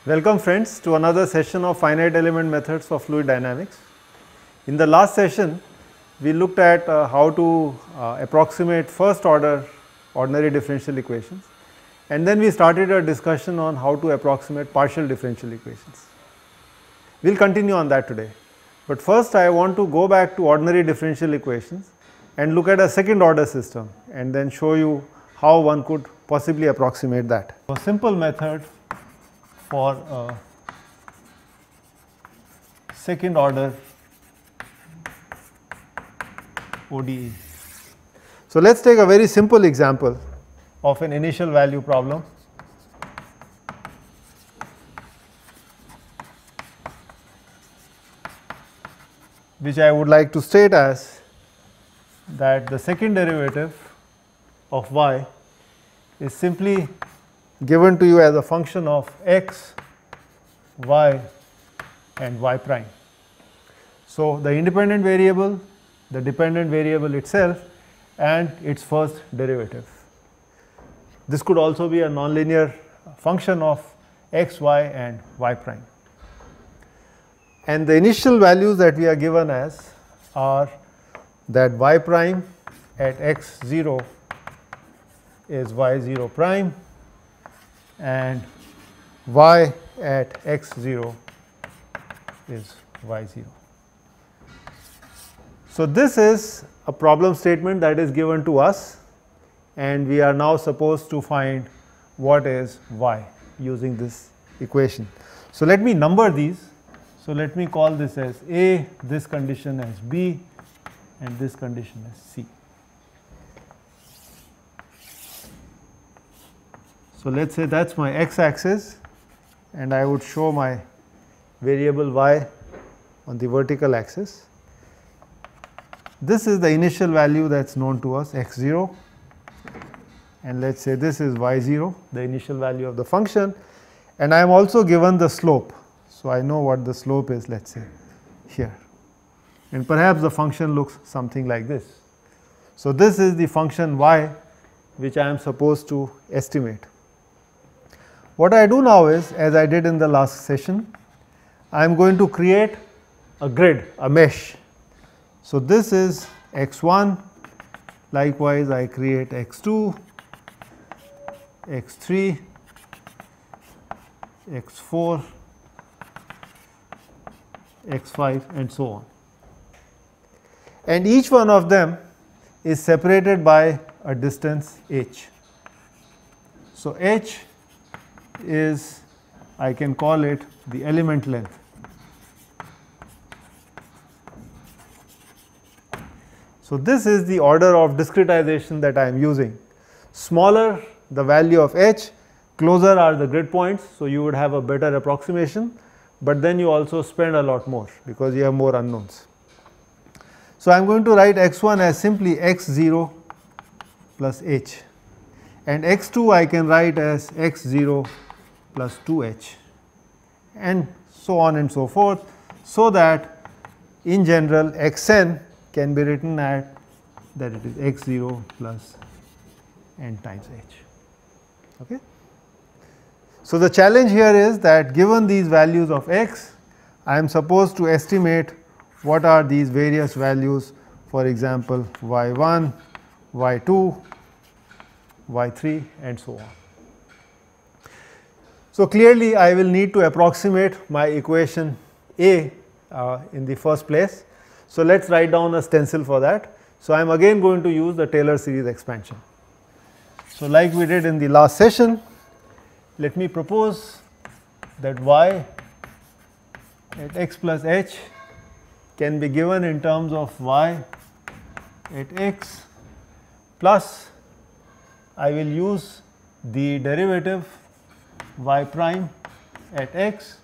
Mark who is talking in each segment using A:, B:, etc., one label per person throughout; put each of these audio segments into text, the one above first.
A: Welcome friends to another session of finite element methods for fluid dynamics. In the last session we looked at how to approximate first order ordinary differential equations, and then we started a discussion on how to approximate partial differential equations. We will continue on that today, but first I want to go back to ordinary differential equations and look at a second order system and then show you how one could possibly approximate that. A simple method for a second order ODE. So let us take a very simple example of an initial value problem. Which I would like to state as that the second derivative of y is simply given to you as a function of x, y and y prime. So the independent variable, the dependent variable itself and its first derivative. This could also be a nonlinear function of x, y and y prime. And the initial values that we are given as are that y prime at x0 is y0 prime and y at x0 is y0. So this is a problem statement that is given to us, and we are now supposed to find what is y using this equation. So let me number these. So let me call this as A, this condition as B and this condition as C. So let us say that is my x axis, and I would show my variable y on the vertical axis. This is the initial value that is known to us, x0, and let us say this is y0, the initial value of the function, and I am also given the slope. So I know what the slope is, let us say here, and perhaps the function looks something like this. So this is the function y which I am supposed to estimate. What I do now is, as I did in the last session, I am going to create a grid, a mesh. So this is x1, likewise I create x2, x3, x4, x5 and so on. And each one of them is separated by a distance h. So h is, I can call it the element length. So this is the order of discretization that I am using. Smaller the value of h, closer are the grid points, so you would have a better approximation, but then you also spend a lot more because you have more unknowns. So I am going to write x1 as simply x0 plus h, and x2 I can write as x0 plus 2h, and so on and so forth, so that in general xn can be written at that it is x0 plus n times h. Okay. So the challenge here is that given these values of x, I am supposed to estimate what are these various values, for example y1, y2, y3 and so on. So clearly I will need to approximate my equation A in the first place. So let us write down a stencil for that. So I am again going to use the Taylor series expansion. So like we did in the last session, let me propose that y at x plus h can be given in terms of y at x plus, I will use the derivative y prime at x,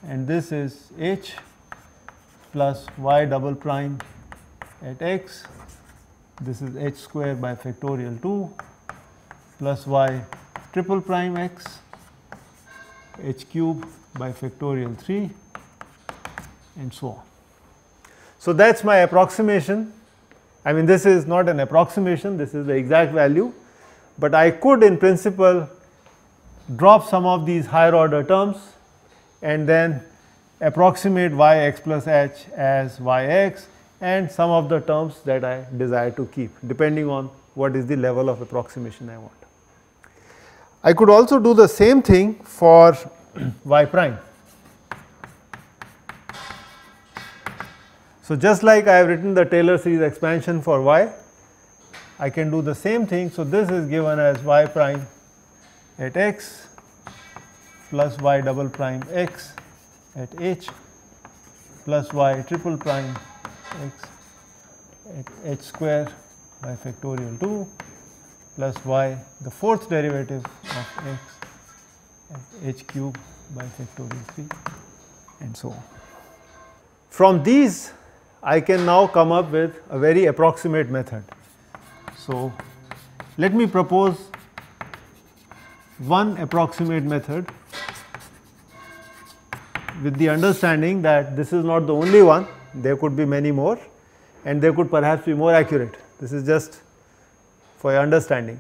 A: and this is h plus y double prime at x, this is h square by factorial 2 plus y triple prime x, h cube by factorial 3 and so on. So that is my approximation. I mean, this is not an approximation, this is the exact value, but I could in principle drop some of these higher order terms and then approximate yx plus h as yx and some of the terms that I desire to keep, depending on what is the level of approximation I want. I could also do the same thing for y prime. So, just like I have written the Taylor series expansion for y, I can do the same thing. So, this is given as y prime at x plus y double prime x at h plus y triple prime x at h square by factorial 2 plus y the fourth derivative of x at h cube by factorial 3 and so on. From these I can now come up with a very approximate method. So, let me propose one approximate method with the understanding that this is not the only one, there could be many more and they could perhaps be more accurate. This is just for your understanding.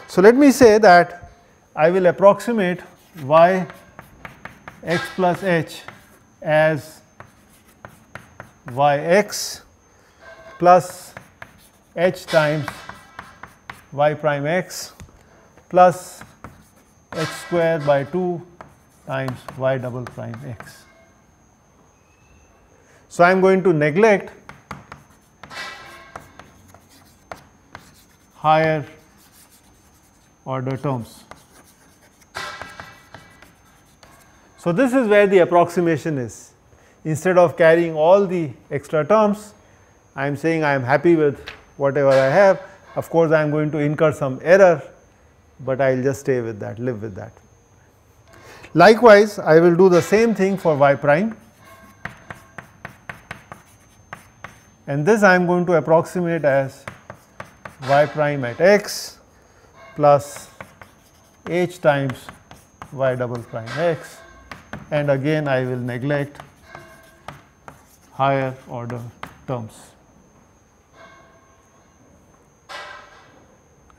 A: So, let me say that I will approximate y x plus h as yx plus h times y prime x plus h square by 2 times y double prime x. So, I am going to neglect higher order terms. So, this is where the approximation is. Instead of carrying all the extra terms, I am saying I am happy with whatever I have. Of course, I am going to incur some error, but I will just stay with that, live with that. Likewise, I will do the same thing for y prime, and this I am going to approximate as y prime at x plus h times y double prime x, and again I will neglect higher order terms.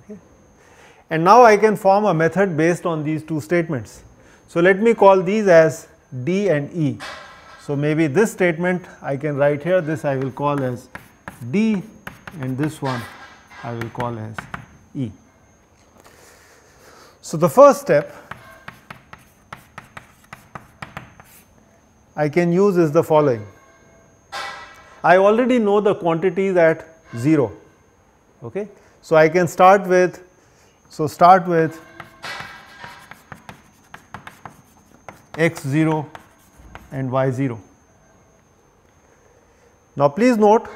A: Okay. And now I can form a method based on these two statements. So, let me call these as D and E. So, maybe this statement I can write here, this I will call as D and this one I will call as E. So, the first step I can use is the following. I already know the quantities at 0. Okay. So, I can start with, x0 and y0. Now, please note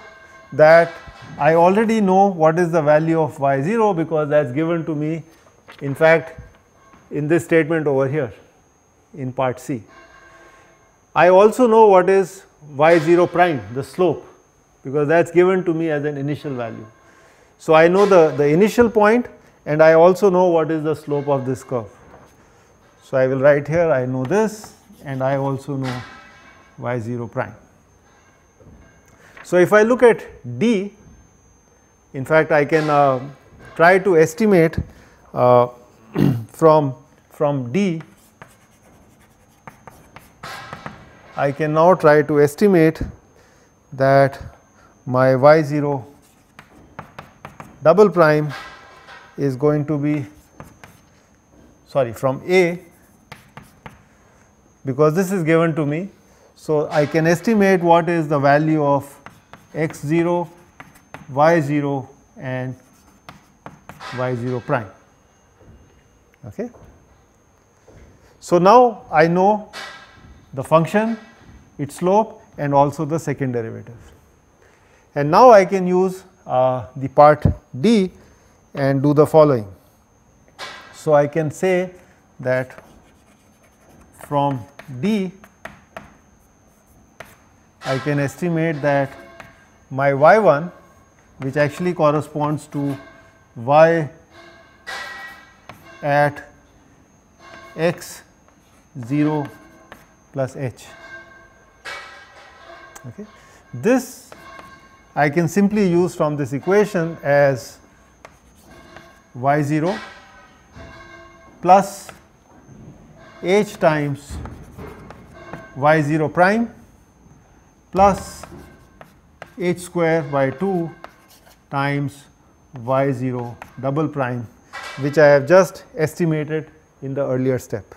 A: that I already know what is the value of y0 because that is given to me in fact in this statement over here in part C. I also know what is y0 prime, the slope, because that is given to me as an initial value. So, I know the initial point and I also know what is the slope of this curve. So, I will write here I know this and I also know y0 prime. So, if I look at D, in fact I can try to estimate from D, I can now try to estimate that my y0 double prime is going to be, sorry, from A, because this is given to me. So, I can estimate what is the value of x0, y0 and y0 prime. Okay. So, now I know the function, its slope and also the second derivative. And now I can use the part D and do the following. So, I can say that from D I can estimate that my y1, which actually corresponds to y at x 0 plus h. Okay. This I can simply use from this equation as y0 plus h times y0 prime plus h square by 2 times y0 double prime, which I have just estimated in the earlier step.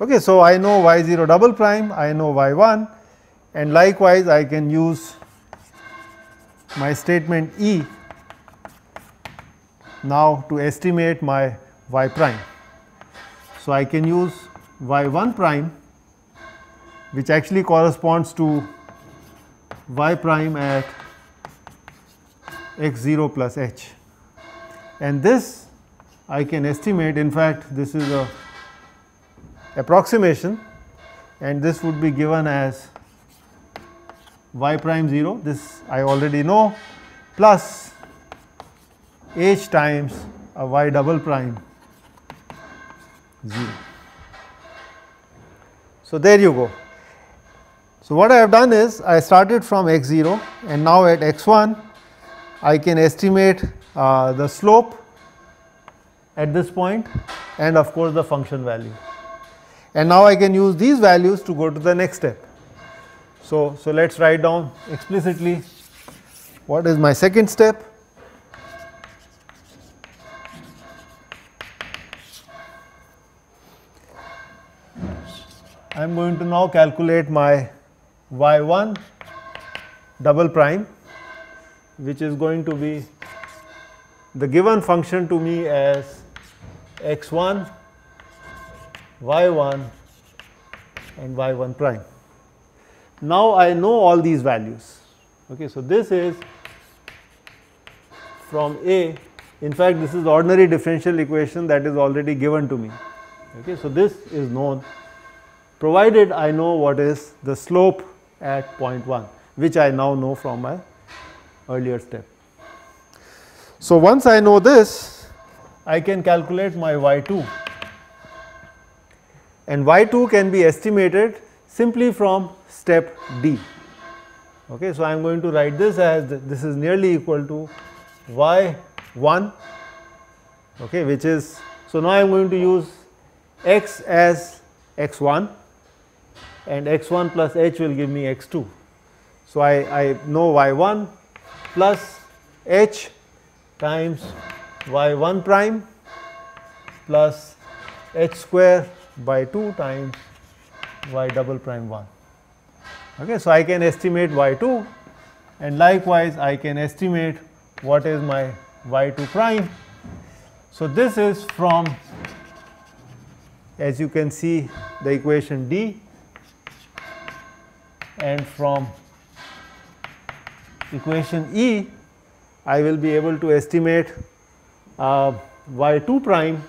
A: Okay, so I know y0 double prime, I know y1, and likewise I can use my statement E now to estimate my y prime. So I can use y1 prime, which actually corresponds to y prime at x0 plus h, and this I can estimate. In fact, this is a approximation, and this would be given as y prime 0, this I already know, plus h times a y double prime 0. So there you go. So what I have done is I started from x0, and now at x1 I can estimate the slope at this point and of course the function value. And now I can use these values to go to the next step. So let us write down explicitly what is my second step. I am going to now calculate my y1 double prime, which is going to be the given function to me as x1, y1 and y1 prime. Now I know all these values. Okay, so this is from A. In fact, this is the ordinary differential equation that is already given to me. Okay, so this is known, provided I know what is the slope at point 1, which I now know from my earlier step. So once I know this, I can calculate my y2, and y2 can be estimated simply from step D. Okay, so I am going to write this as this is nearly equal to y1, okay, which is, so now I am going to use x as x1, and x1 plus h will give me x2. So I know y1 plus h times y1 prime plus h square by 2 times y double prime 1. Okay, so I can estimate y2, and likewise I can estimate what is my y2 prime. So this is from, as you can see, the equation D, and from equation E I will be able to estimate y2 prime,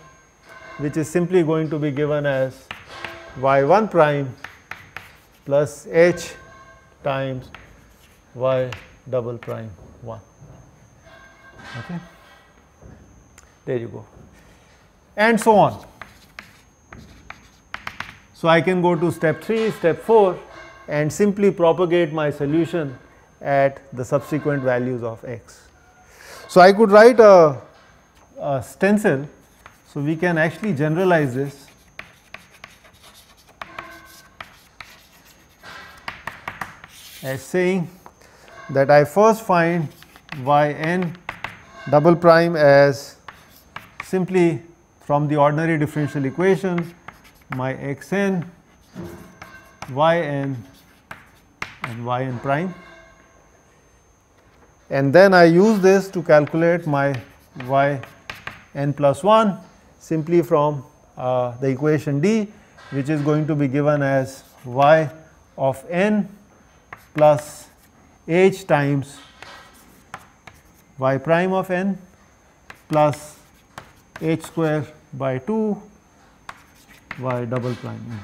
A: which is simply going to be given as y1 prime plus h times y double prime 1. Okay, there you go, and so on. So I can go to step 3, step 4, and simply propagate my solution at the subsequent values of x. So I could write a stencil, so we can actually generalize this. As saying that I first find yn double prime as simply from the ordinary differential equation my xn, yn and yn prime, and then I use this to calculate my yn plus 1 simply from the equation D, which is going to be given as y of n plus h times y prime of n plus h square by 2 y double prime n.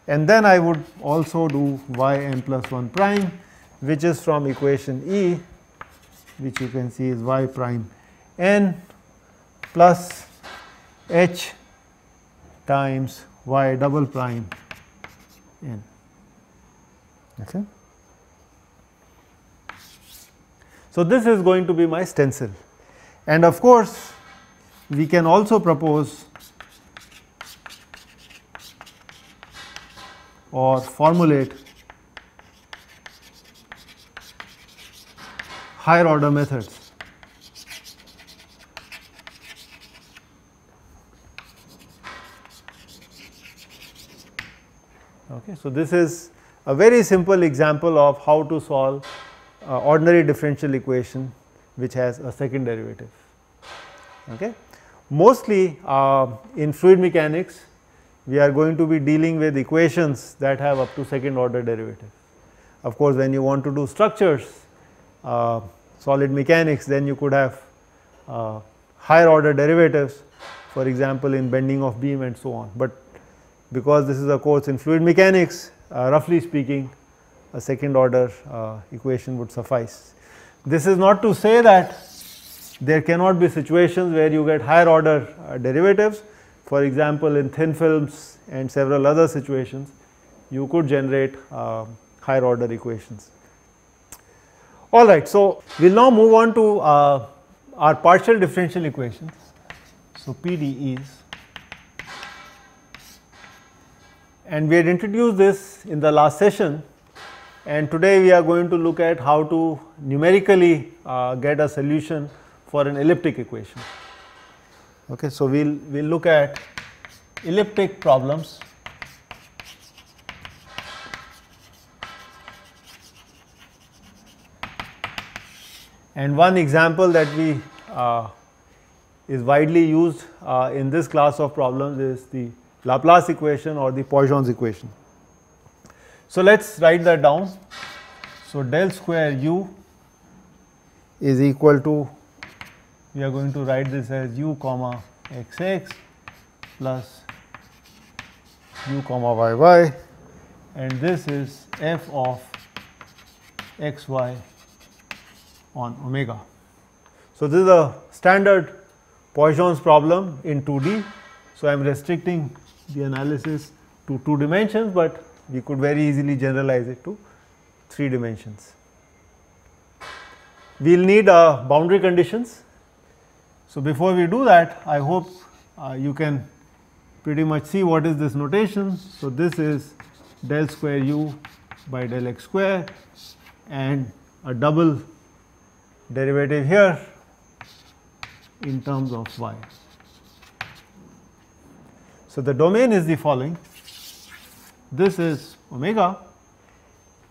A: And then I would also do yn plus 1 prime, which is from equation E, which you can see is y prime n plus h times y double prime n. Okay. So this is going to be my stencil, and of course we can also propose or formulate higher order methods. Okay, so this is a very simple example of how to solve ordinary differential equation which has a second derivative. Okay. Mostly in fluid mechanics we are going to be dealing with equations that have up to second order derivative. Of course, when you want to do structures, solid mechanics, then you could have higher order derivatives, for example in bending of beam and so on. But because this is a course in fluid mechanics, roughly speaking a second order equation would suffice. This is not to say that there cannot be situations where you get higher order derivatives. For example, in thin films and several other situations, you could generate higher order equations. Alright, so we will now move on to our partial differential equations. So, PDEs, and we had introduced this in the last session, and today we are going to look at how to numerically get a solution for an elliptic equation. Okay, so we'll look at elliptic problems. And one example that we is widely used in this class of problems is the Laplace equation or the Poisson's equation. So let us write that down. So del square u is equal to, we are going to write this as u comma xx plus u comma yy, and this is f of xy on omega. So this is a standard Poisson's problem in 2D. So I am restricting the analysis to 2 dimensions, but we could very easily generalize it to 3 dimensions. We will need boundary conditions. So before we do that, I hope you can pretty much see what is this notation. So this is del square u by del x square and a double derivative here in terms of y. So the domain is the following. This is omega,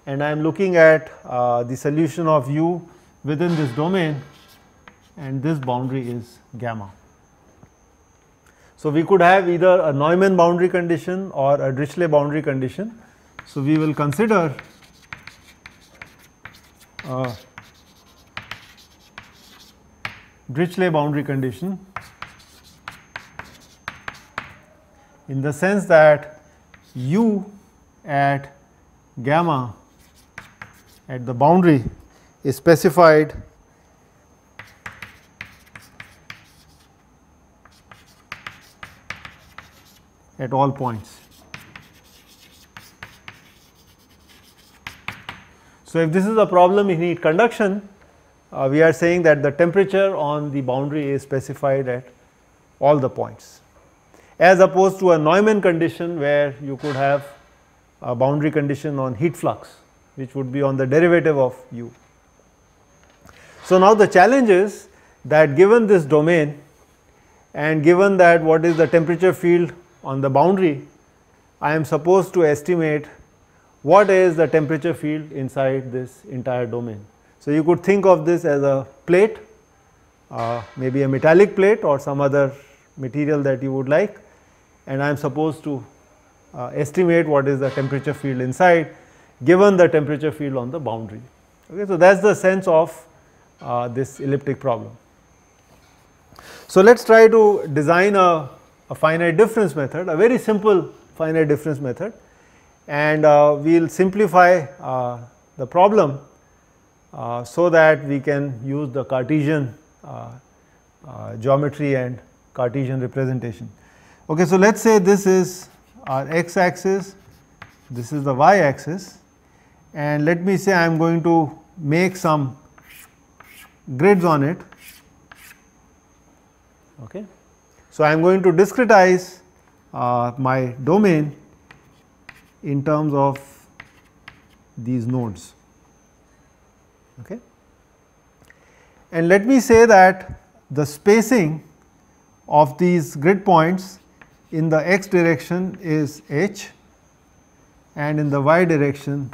A: and I am looking at the solution of u within this domain, and this boundary is gamma. So we could have either a Neumann boundary condition or a Dirichlet boundary condition. So we will consider Dirichlet boundary condition in the sense that u at gamma at the boundary is specified at all points. So if this is a problem in heat conduction, we are saying that the temperature on the boundary is specified at all the points, as opposed to a Neumann condition where you could have a boundary condition on heat flux, which would be on the derivative of u. So now the challenge is that given this domain and given that what is the temperature field on the boundary, I am supposed to estimate what is the temperature field inside this entire domain. So you could think of this as a plate, maybe a metallic plate or some other material that you would like, and I am supposed to estimate what is the temperature field inside given the temperature field on the boundary. Okay, so that is the sense of this elliptic problem. So let us try to design a finite difference method, a very simple finite difference method, and we will simplify the problem so that we can use the Cartesian geometry and Cartesian representation. Okay, so let us say this is our x axis, this is the y axis, and let me say I am going to make some grids on it. Okay. So I am going to discretize my domain in terms of these nodes. Okay. And let me say that the spacing of these grid points in the x direction is h and in the y direction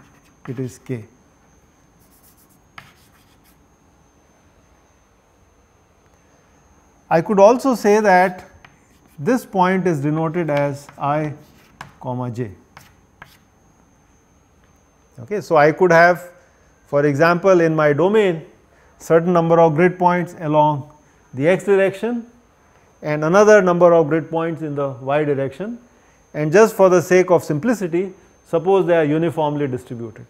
A: it is k. I could also say that this point is denoted as I comma j. Okay. So, I could have, for example, in my domain certain number of grid points along the x direction and another number of grid points in the y direction, and just for the sake of simplicity, suppose they are uniformly distributed.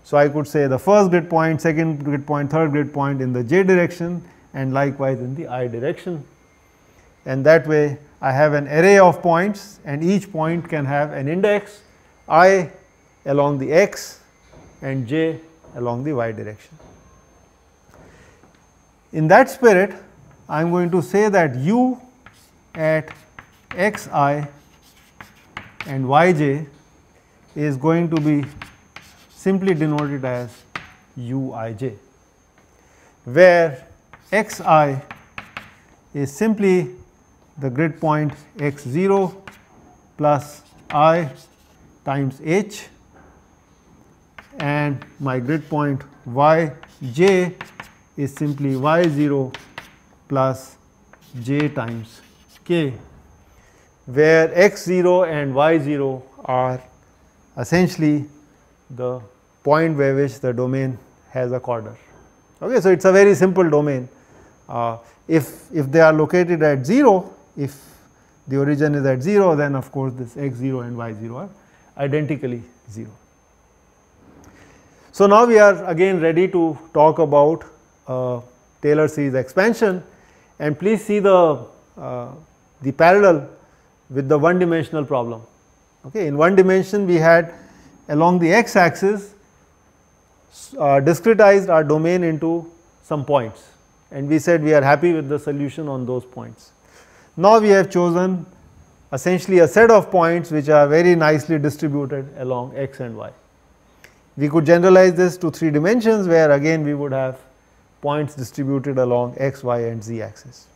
A: So, I could say the first grid point, second grid point, third grid point in the j direction and likewise in the I direction, and that way I have an array of points and each point can have an index I along the x and j along the y direction. In that spirit, I am going to say that u at xi and yj is going to be simply denoted as uij, where xi is simply the grid point x0 plus I times h, and my grid point yj is simply y0 plus j times k, where x0 and y0 are essentially the point by which the domain has a corner. Okay, so, it is a very simple domain. If they are located at 0, if the origin is at 0, then of course, this x0 and y0 are identically 0. So, now we are again ready to talk about Taylor series expansion, and please see the parallel with the one dimensional problem. Okay. In one dimension we had along the x axis discretized our domain into some points, and we said we are happy with the solution on those points. Now, we have chosen essentially a set of points which are very nicely distributed along x and y. We could generalize this to 3 dimensions, where again we would have points distributed along x, y and z axis.